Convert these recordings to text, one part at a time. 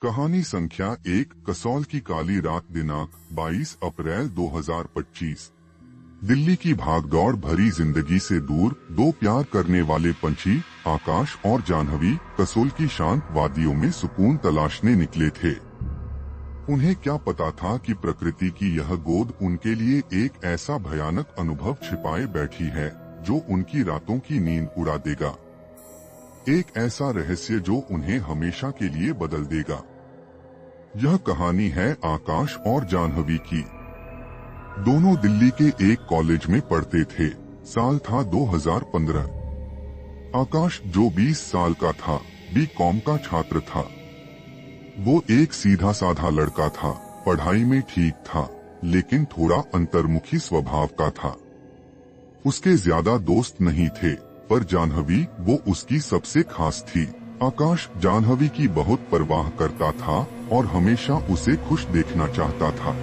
कहानी संख्या 1 कसौल की काली रात दिनांक 22 अप्रैल 2025। दिल्ली की भागदौड़ भरी जिंदगी से दूर दो प्यार करने वाले पंछी आकाश और जाह्नवी कसौल की शांत वादियों में सुकून तलाशने निकले थे। उन्हें क्या पता था कि प्रकृति की यह गोद उनके लिए एक ऐसा भयानक अनुभव छिपाए बैठी है जो उनकी रातों की नींद उड़ा देगा। एक ऐसा रहस्य जो उन्हें हमेशा के लिए बदल देगा। यह कहानी है आकाश और जाह्नवी की। दोनों दिल्ली के एक कॉलेज में पढ़ते थे। साल था 2015। आकाश जो 20 साल का था, बीकॉम का छात्र था। वो एक सीधा साधा लड़का था, पढ़ाई में ठीक था, लेकिन थोड़ा अंतर्मुखी स्वभाव का था। उसके ज्यादा दोस्त नहीं थे, पर जाह्नवी वो उसकी सबसे खास थी। आकाश जाह्नवी की बहुत परवाह करता था और हमेशा उसे खुश देखना चाहता था।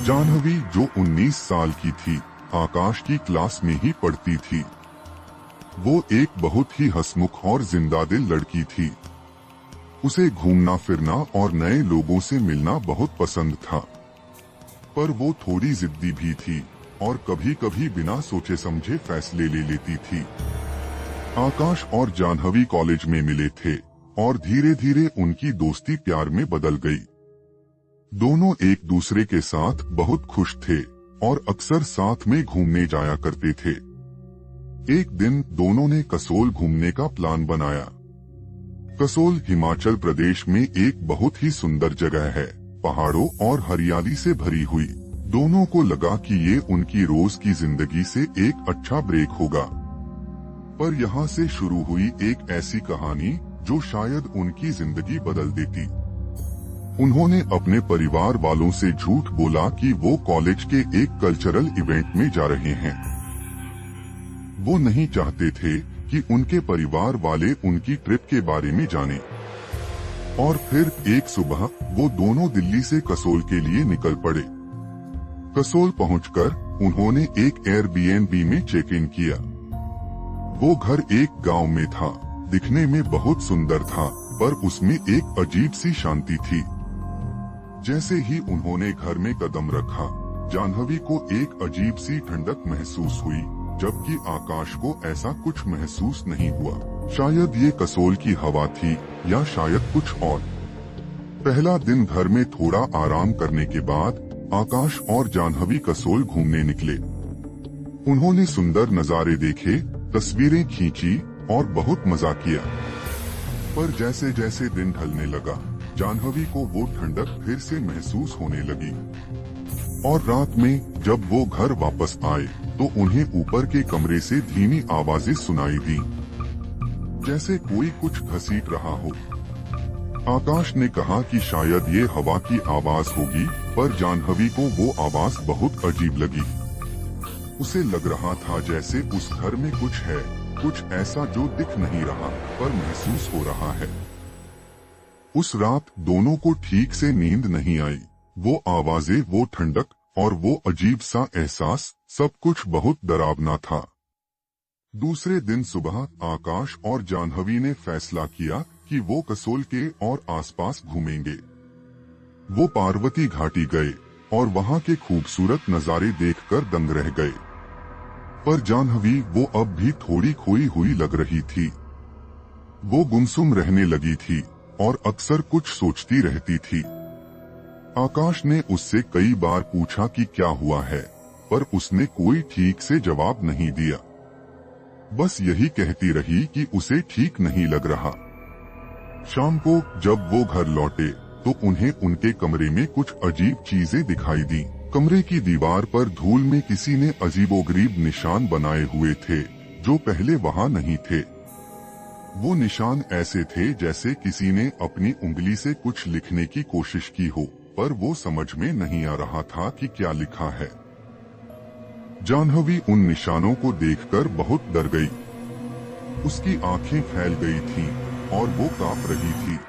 जाह्नवी जो 19 साल की थी, आकाश की क्लास में ही पढ़ती थी। वो एक बहुत ही हंसमुख और जिंदादिल लड़की थी। उसे घूमना फिरना और नए लोगों से मिलना बहुत पसंद था, पर वो थोड़ी जिद्दी भी थी और कभी कभी बिना सोचे समझे फैसले ले लेती थी। आकाश और जाह्नवी कॉलेज में मिले थे और धीरे धीरे उनकी दोस्ती प्यार में बदल गई। दोनों एक दूसरे के साथ बहुत खुश थे और अक्सर साथ में घूमने जाया करते थे। एक दिन दोनों ने कसौल घूमने का प्लान बनाया। कसौल हिमाचल प्रदेश में एक बहुत ही सुंदर जगह है, पहाड़ों और हरियाली से भरी हुई। दोनों को लगा कि ये उनकी रोज की जिंदगी से एक अच्छा ब्रेक होगा। पर यहाँ से शुरू हुई एक ऐसी कहानी जो शायद उनकी जिंदगी बदल देती। उन्होंने अपने परिवार वालों से झूठ बोला कि वो कॉलेज के एक कल्चरल इवेंट में जा रहे हैं। वो नहीं चाहते थे कि उनके परिवार वाले उनकी ट्रिप के बारे में जाने। और फिर एक सुबह वो दोनों दिल्ली से कसौल के लिए निकल पड़े। कसौल पहुंचकर उन्होंने एक एयरबीएनबी में चेक इन किया। वो घर एक गांव में था, दिखने में बहुत सुंदर था, पर उसमें एक अजीब सी शांति थी। जैसे ही उन्होंने घर में कदम रखा, जाह्नवी को एक अजीब सी ठंडक महसूस हुई, जबकि आकाश को ऐसा कुछ महसूस नहीं हुआ। शायद ये कसौल की हवा थी या शायद कुछ और। पहला दिन घर में थोड़ा आराम करने के बाद आकाश और जाह्नवी कसौल घूमने निकले। उन्होंने सुंदर नजारे देखे, तस्वीरें खींची और बहुत मजा किया। पर जैसे जैसे दिन ढलने लगा, जाह्नवी को वो ठंडक फिर से महसूस होने लगी। और रात में जब वो घर वापस आए तो उन्हें ऊपर के कमरे से धीमी आवाजें सुनाई दी, जैसे कोई कुछ घसीट रहा हो। आकाश ने कहा कि शायद ये हवा की आवाज होगी, पर जाह्नवी को वो आवाज बहुत अजीब लगी। उसे लग रहा था जैसे उस घर में कुछ है, कुछ ऐसा जो दिख नहीं रहा पर महसूस हो रहा है। उस रात दोनों को ठीक से नींद नहीं आई। वो आवाजें, वो ठंडक और वो अजीब सा एहसास, सब कुछ बहुत डरावना था। दूसरे दिन सुबह आकाश और जाह्नवी ने फैसला किया कि वो कसौल के और आसपास घूमेंगे। वो पार्वती घाटी गए और वहाँ के खूबसूरत नजारे देखकर दंग रह गए। पर जाह्नवी वो अब भी थोड़ी खोई हुई लग रही थी। वो गुमसुम रहने लगी थी और अक्सर कुछ सोचती रहती थी। आकाश ने उससे कई बार पूछा कि क्या हुआ है, पर उसने कोई ठीक से जवाब नहीं दिया। बस यही कहती रही कि उसे ठीक नहीं लग रहा। शाम को जब वो घर लौटे तो उन्हें उनके कमरे में कुछ अजीब चीजें दिखाई दी। कमरे की दीवार पर धूल में किसी ने अजीबोगरीब निशान बनाए हुए थे जो पहले वहाँ नहीं थे। वो निशान ऐसे थे जैसे किसी ने अपनी उंगली से कुछ लिखने की कोशिश की हो, पर वो समझ में नहीं आ रहा था कि क्या लिखा है। जाह्नवी उन निशानों को देखकर बहुत डर गई। उसकी आंखें फैल गई थीं और वो कांप रही थी।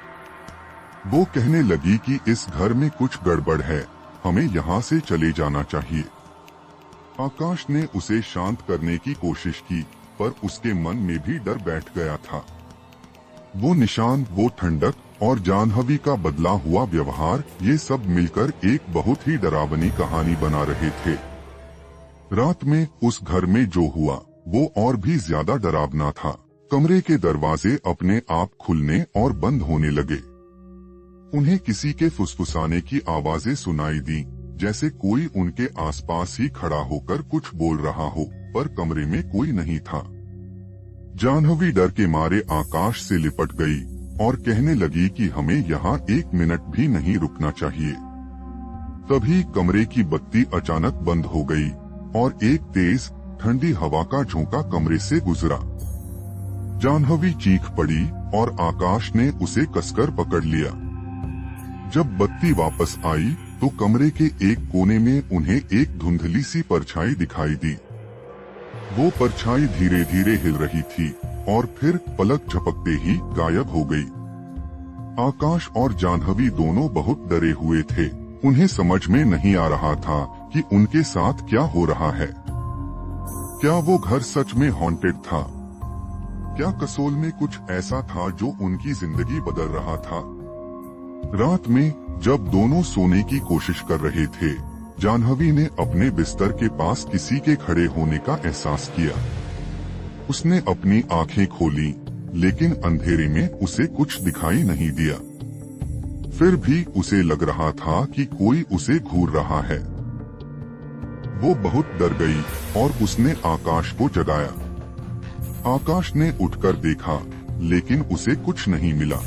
वो कहने लगी कि इस घर में कुछ गड़बड़ है, हमें यहाँ से चले जाना चाहिए। आकाश ने उसे शांत करने की कोशिश की, पर उसके मन में भी डर बैठ गया था। वो निशान, वो ठंडक और जाह्नवी का बदला हुआ व्यवहार, ये सब मिलकर एक बहुत ही डरावनी कहानी बना रहे थे। रात में उस घर में जो हुआ वो और भी ज्यादा डरावना था। कमरे के दरवाजे अपने आप खुलने और बंद होने लगे। उन्हें किसी के फुसफुसाने की आवाजें सुनाई दी, जैसे कोई उनके आसपास ही खड़ा होकर कुछ बोल रहा हो, पर कमरे में कोई नहीं था। जाह्नवी डर के मारे आकाश से लिपट गई और कहने लगी कि हमें यहाँ 1 मिनट भी नहीं रुकना चाहिए। तभी कमरे की बत्ती अचानक बंद हो गई और एक तेज ठंडी हवा का झोंका कमरे से गुजरा। जाह्नवी चीख पड़ी और आकाश ने उसे कसकर पकड़ लिया। जब बत्ती वापस आई तो कमरे के एक कोने में उन्हें एक धुंधली सी परछाई दिखाई दी। वो परछाई धीरे धीरे हिल रही थी और फिर पलक झपकते ही गायब हो गई। आकाश और जाह्नवी दोनों बहुत डरे हुए थे। उन्हें समझ में नहीं आ रहा था कि उनके साथ क्या हो रहा है। क्या वो घर सच में हॉन्टेड था? क्या कसोल में कुछ ऐसा था जो उनकी जिंदगी बदल रहा था? रात में जब दोनों सोने की कोशिश कर रहे थे, जाह्नवी ने अपने बिस्तर के पास किसी के खड़े होने का एहसास किया। उसने अपनी आंखें खोली, लेकिन अंधेरे में उसे कुछ दिखाई नहीं दिया। फिर भी उसे लग रहा था कि कोई उसे घूर रहा है। वो बहुत डर गई और उसने आकाश को जगाया। आकाश ने उठकर देखा, लेकिन उसे कुछ नहीं मिला।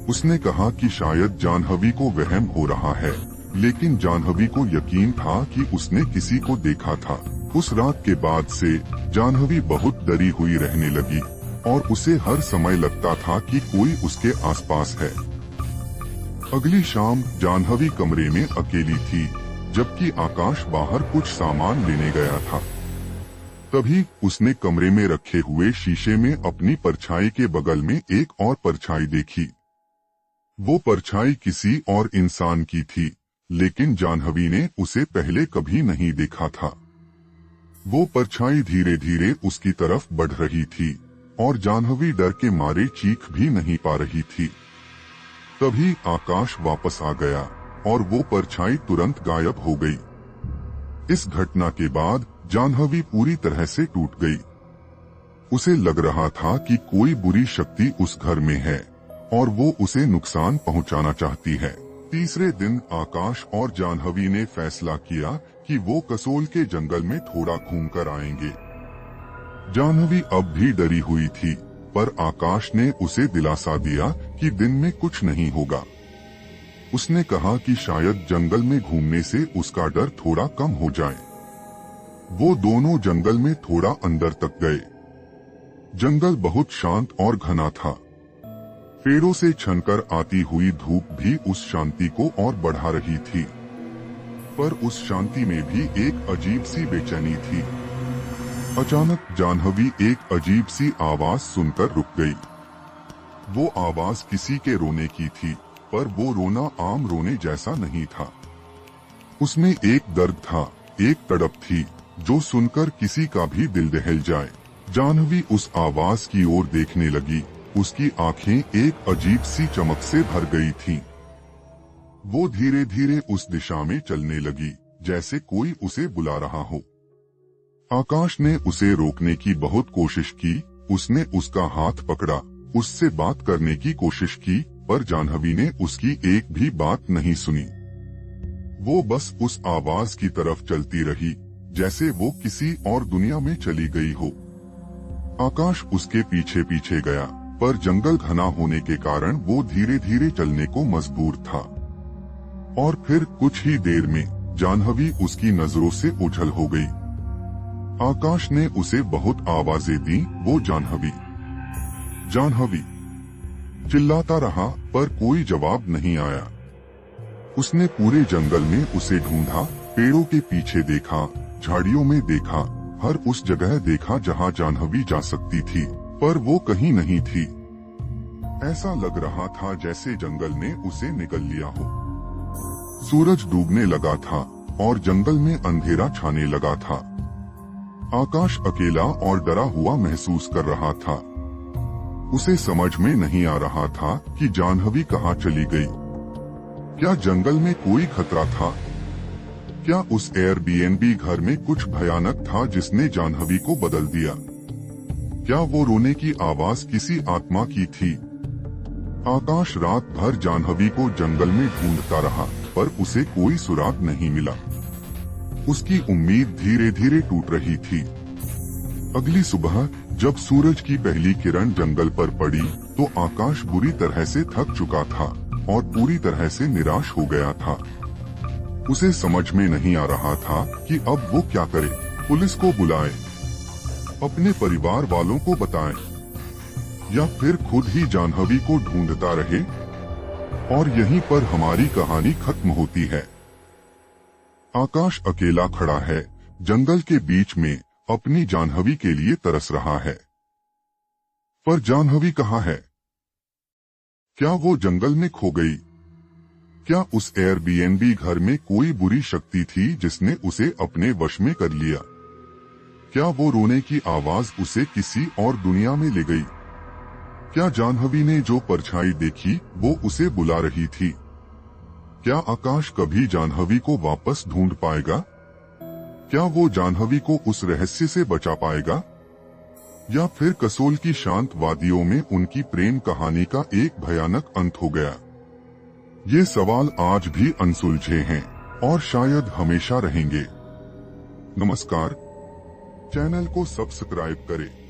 उसने कहा कि शायद जाह्नवी को वहम हो रहा है, लेकिन जाह्नवी को यकीन था कि उसने किसी को देखा था। उस रात के बाद से जाह्नवी बहुत डरी हुई रहने लगी और उसे हर समय लगता था कि कोई उसके आसपास है। अगली शाम जाह्नवी कमरे में अकेली थी, जबकि आकाश बाहर कुछ सामान लेने गया था। तभी उसने कमरे में रखे हुए शीशे में अपनी परछाई के बगल में एक और परछाई देखी। वो परछाई किसी और इंसान की थी, लेकिन जाह्नवी ने उसे पहले कभी नहीं देखा था। वो परछाई धीरे धीरे उसकी तरफ बढ़ रही थी और जाह्नवी डर के मारे चीख भी नहीं पा रही थी। तभी आकाश वापस आ गया और वो परछाई तुरंत गायब हो गई। इस घटना के बाद जाह्नवी पूरी तरह से टूट गई। उसे लग रहा था कि कोई बुरी शक्ति उस घर में है और वो उसे नुकसान पहुंचाना चाहती है। तीसरे दिन आकाश और जाह्नवी ने फैसला किया कि वो कसोल के जंगल में थोड़ा घूमकर आएंगे। जाह्नवी अब भी डरी हुई थी, पर आकाश ने उसे दिलासा दिया कि दिन में कुछ नहीं होगा। उसने कहा कि शायद जंगल में घूमने से उसका डर थोड़ा कम हो जाए। वो दोनों जंगल में थोड़ा अंदर तक गए। जंगल बहुत शांत और घना था। पेड़ों से छनकर आती हुई धूप भी उस शांति को और बढ़ा रही थी, पर उस शांति में भी एक अजीब सी बेचैनी थी। अचानक जाह्नवी एक अजीब सी आवाज सुनकर रुक गई। वो आवाज किसी के रोने की थी, पर वो रोना आम रोने जैसा नहीं था। उसमें एक दर्द था, एक तड़प थी जो सुनकर किसी का भी दिल दहल जाए। जाह्नवी उस आवाज की ओर देखने लगी। उसकी आंखें एक अजीब सी चमक से भर गई थीं। वो धीरे धीरे उस दिशा में चलने लगी, जैसे कोई उसे बुला रहा हो। आकाश ने उसे रोकने की बहुत कोशिश की। उसने उसका हाथ पकड़ा, उससे बात करने की कोशिश की, पर जाह्नवी ने उसकी एक भी बात नहीं सुनी। वो बस उस आवाज की तरफ चलती रही, जैसे वो किसी और दुनिया में चली गई हो। आकाश उसके पीछे पीछे गया, पर जंगल घना होने के कारण वो धीरे धीरे चलने को मजबूर था। और फिर कुछ ही देर में जाह्नवी उसकी नजरों से ओझल हो गई। आकाश ने उसे बहुत आवाजें दी। वो जाह्नवी जाह्नवी चिल्लाता रहा, पर कोई जवाब नहीं आया। उसने पूरे जंगल में उसे ढूंढा, पेड़ों के पीछे देखा, झाड़ियों में देखा, हर उस जगह देखा जहां जाह्नवी जा सकती थी, पर वो कहीं नहीं थी। ऐसा लग रहा था जैसे जंगल ने उसे निगल लिया हो। सूरज डूबने लगा था और जंगल में अंधेरा छाने लगा था। आकाश अकेला और डरा हुआ महसूस कर रहा था। उसे समझ में नहीं आ रहा था कि जाह्नवी कहाँ चली गई। क्या जंगल में कोई खतरा था? क्या उस एयरबीएनबी घर में कुछ भयानक था जिसने जाह्नवी को बदल दिया? क्या वो रोने की आवाज किसी आत्मा की थी? आकाश रात भर जाह्नवी को जंगल में ढूंढता रहा, पर उसे कोई सुराग नहीं मिला। उसकी उम्मीद धीरे धीरे टूट रही थी। अगली सुबह जब सूरज की पहली किरण जंगल पर पड़ी, तो आकाश बुरी तरह से थक चुका था और पूरी तरह से निराश हो गया था। उसे समझ में नहीं आ रहा था कि अब वो क्या करे। पुलिस को बुलाए, अपने परिवार वालों को बताए, या फिर खुद ही जाह्नवी को ढूंढता रहे। और यहीं पर हमारी कहानी खत्म होती है। आकाश अकेला खड़ा है, जंगल के बीच में अपनी जाह्नवी के लिए तरस रहा है। पर जाह्नवी कहाँ है? क्या वो जंगल में खो गई? क्या उस एयरबीएनबी घर में कोई बुरी शक्ति थी जिसने उसे अपने वश में कर लिया? क्या वो रोने की आवाज उसे किसी और दुनिया में ले गई? क्या जाह्नवी ने जो परछाई देखी वो उसे बुला रही थी? क्या आकाश कभी जाह्नवी को वापस ढूंढ पाएगा? क्या वो जाह्नवी को उस रहस्य से बचा पाएगा, या फिर कसोल की शांत वादियों में उनकी प्रेम कहानी का एक भयानक अंत हो गया? ये सवाल आज भी अनसुलझे हैं और शायद हमेशा रहेंगे। नमस्कार, चैनल को सब्सक्राइब करें।